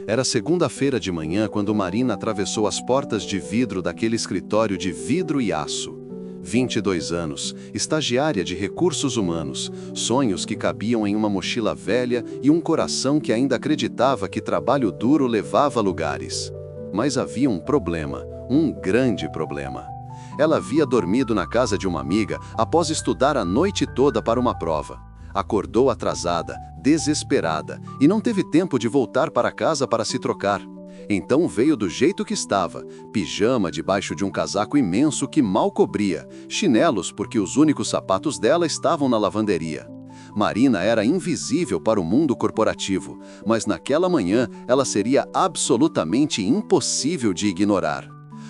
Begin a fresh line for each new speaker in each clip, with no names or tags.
Era segunda-feira de manhã quando Marina atravessou as portas de vidro daquele escritório de vidro e aço. 22 anos, estagiária de recursos humanos, sonhos que cabiam em uma mochila velha e um coração que ainda acreditava que trabalho duro levava a lugares. Mas havia um problema, um grande problema. Ela havia dormido na casa de uma amiga após estudar a noite toda para uma prova. Acordou atrasada, desesperada, e não teve tempo de voltar para casa para se trocar. Então veio do jeito que estava, pijama debaixo de um casaco imenso que mal cobria, chinelos porque os únicos sapatos dela estavam na lavanderia. Marina era invisível para o mundo corporativo, mas naquela manhã ela seria absolutamente impossível de ignorar.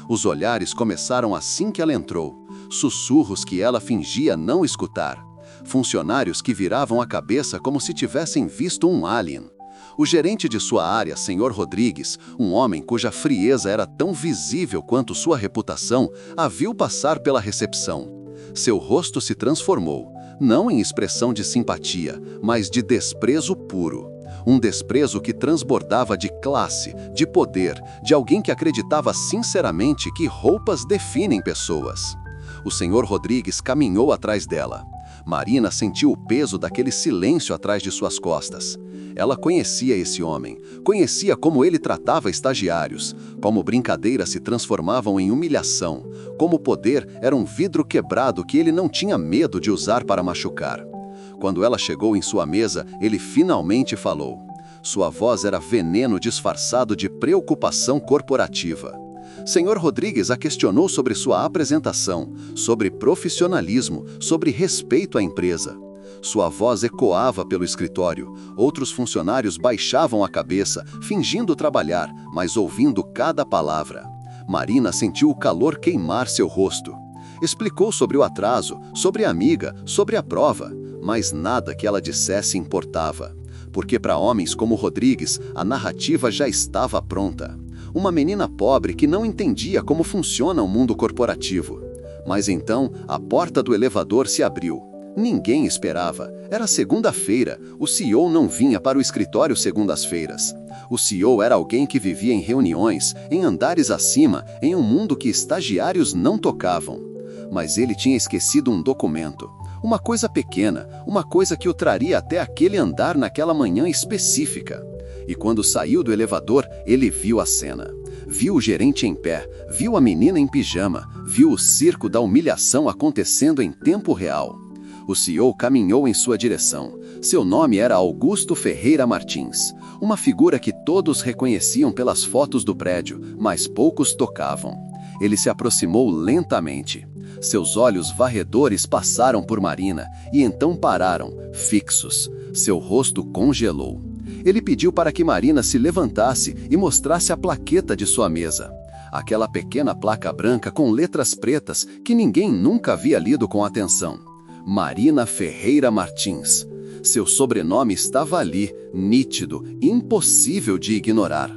Os olhares começaram assim que ela entrou, sussurros que ela fingia não escutar. Funcionários que viravam a cabeça como se tivessem visto um alien. O gerente de sua área, Sr. Rodrigues, um homem cuja frieza era tão visível quanto sua reputação, a viu passar pela recepção. Seu rosto se transformou, não em expressão de simpatia, mas de desprezo puro. Um desprezo que transbordava de classe, de poder, de alguém que acreditava sinceramente que roupas definem pessoas. O Sr. Rodrigues caminhou atrás dela. Marina sentiu o peso daquele silêncio atrás de suas costas. Ela conhecia esse homem, conhecia como ele tratava estagiários, como brincadeiras se transformavam em humilhação, como o poder era um vidro quebrado que ele não tinha medo de usar para machucar. Quando ela chegou em sua mesa, ele finalmente falou. Sua voz era veneno disfarçado de preocupação corporativa. Sr. Rodrigues a questionou sobre sua apresentação, sobre profissionalismo, sobre respeito à empresa. Sua voz ecoava pelo escritório. Outros funcionários baixavam a cabeça, fingindo trabalhar, mas ouvindo cada palavra. Marina sentiu o calor queimar seu rosto. Explicou sobre o atraso, sobre a amiga, sobre a prova, mas nada que ela dissesse importava. Porque para homens como Rodrigues, a narrativa já estava pronta. Uma menina pobre que não entendia como funciona o mundo corporativo. Mas então, a porta do elevador se abriu. Ninguém esperava. Era segunda-feira. O CEO não vinha para o escritório segundas-feiras. O CEO era alguém que vivia em reuniões, em andares acima, em um mundo que estagiários não tocavam. Mas ele tinha esquecido um documento. Uma coisa pequena, uma coisa que o traria até aquele andar naquela manhã específica. E quando saiu do elevador, ele viu a cena. Viu o gerente em pé, viu a menina em pijama, viu o circo da humilhação acontecendo em tempo real. O CEO caminhou em sua direção. Seu nome era Augusto Ferreira Martins, uma figura que todos reconheciam pelas fotos do prédio, mas poucos tocavam. Ele se aproximou lentamente. Seus olhos varredores passaram por Marina e então pararam, fixos. Seu rosto congelou. Ele pediu para que Marina se levantasse e mostrasse a plaqueta de sua mesa. Aquela pequena placa branca com letras pretas que ninguém nunca havia lido com atenção. Marina Ferreira Martins. Seu sobrenome estava ali, nítido, impossível de ignorar.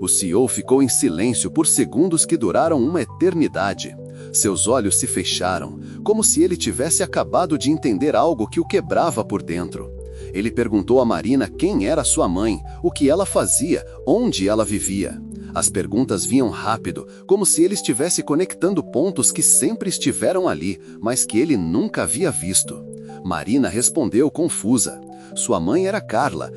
O CEO ficou em silêncio por segundos que duraram uma eternidade. Seus olhos se fecharam, como se ele tivesse acabado de entender algo que o quebrava por dentro. Ele perguntou a Marina quem era sua mãe, o que ela fazia, onde ela vivia. As perguntas vinham rápido, como se ele estivesse conectando pontos que sempre estiveram ali, mas que ele nunca havia visto. Marina respondeu confusa. Sua mãe era Carla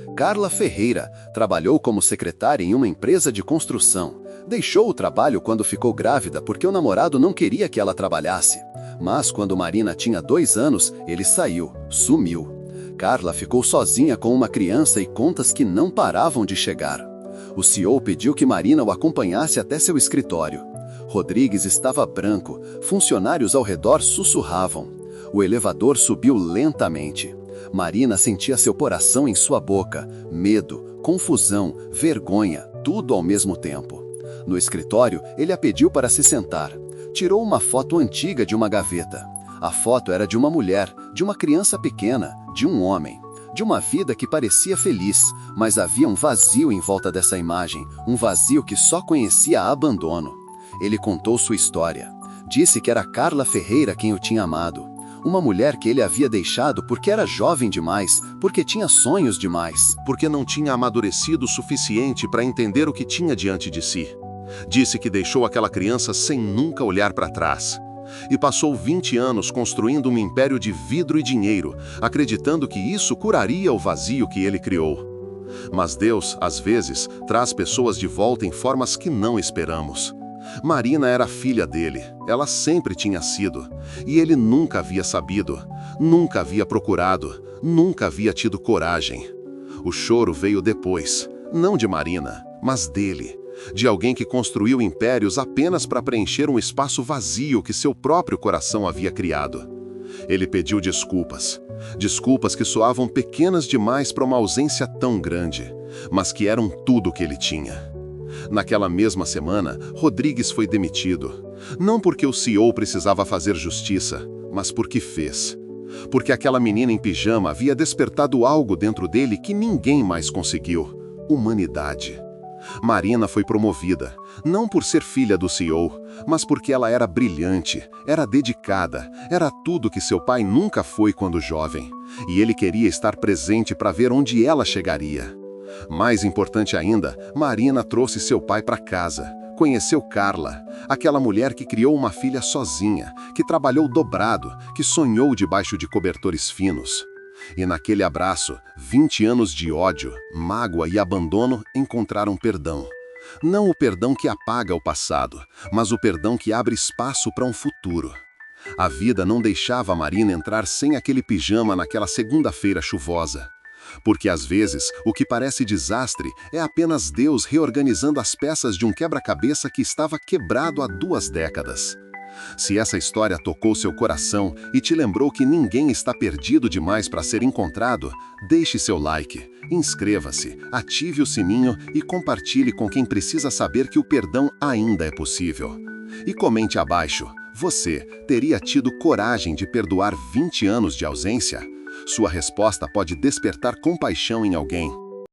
Ferreira. Trabalhou como secretária em uma empresa de construção. Deixou o trabalho quando ficou grávida porque o namorado não queria que ela trabalhasse. Mas quando Marina tinha 2 anos, ele saiu, sumiu. Carla ficou sozinha com uma criança e contas que não paravam de chegar. O CEO pediu que Marina o acompanhasse até seu escritório. Rodrigues estava branco, funcionários ao redor sussurravam. O elevador subiu lentamente. Marina sentia seu coração em sua boca, medo, confusão, vergonha, tudo ao mesmo tempo. No escritório, ele a pediu para se sentar. Tirou uma foto antiga de uma gaveta. A foto era de uma mulher, de uma criança pequena, de um homem. De uma vida que parecia feliz, mas havia um vazio em volta dessa imagem, um vazio que só conhecia abandono. Ele contou sua história. Disse que era Carla Ferreira quem o tinha amado.
Uma mulher que ele havia deixado porque era jovem demais, porque tinha sonhos demais.
Porque não tinha amadurecido o suficiente para entender o que tinha diante de si. Disse que deixou aquela criança sem nunca olhar para trás. E passou 20 anos construindo um império de vidro e dinheiro, acreditando que isso curaria o vazio que ele criou. Mas Deus, às vezes, traz pessoas de volta em formas que não esperamos. Marina era filha dele, ela sempre tinha sido, e ele nunca havia sabido, nunca havia procurado, nunca havia tido coragem. O choro veio depois, não de Marina, mas dele, de alguém que construiu impérios apenas para preencher um espaço vazio que seu próprio coração havia criado. Ele pediu desculpas, desculpas que soavam pequenas demais para uma ausência tão grande, mas que eram tudo o que ele tinha. Naquela mesma semana, Rodrigues foi demitido. Não porque o CEO precisava fazer justiça, mas porque fez. Porque aquela menina em pijama havia despertado algo dentro dele que ninguém mais conseguiu: humanidade. Marina foi promovida, não por ser filha do CEO, mas porque ela era brilhante, era dedicada, era tudo que seu pai nunca foi quando jovem. E ele queria estar presente para ver onde ela chegaria. Mais importante ainda, Marina trouxe seu pai para casa. Conheceu Carla, aquela mulher que criou uma filha sozinha, que trabalhou dobrado, que sonhou debaixo de cobertores finos. E naquele abraço, 20 anos de ódio, mágoa e abandono encontraram perdão. Não o perdão que apaga o passado, mas o perdão que abre espaço para um futuro. A vida não deixava a Marina entrar sem aquele pijama naquela segunda-feira chuvosa. Porque às vezes, o que parece desastre é apenas Deus reorganizando as peças de um quebra-cabeça que estava quebrado há 2 décadas. Se essa história tocou seu coração e te lembrou que ninguém está perdido demais para ser encontrado, deixe seu like, inscreva-se, ative o sininho e compartilhe com quem precisa saber que o perdão ainda é possível. E comente abaixo: você teria tido coragem de perdoar 20 anos de ausência? Sua resposta pode despertar compaixão em alguém.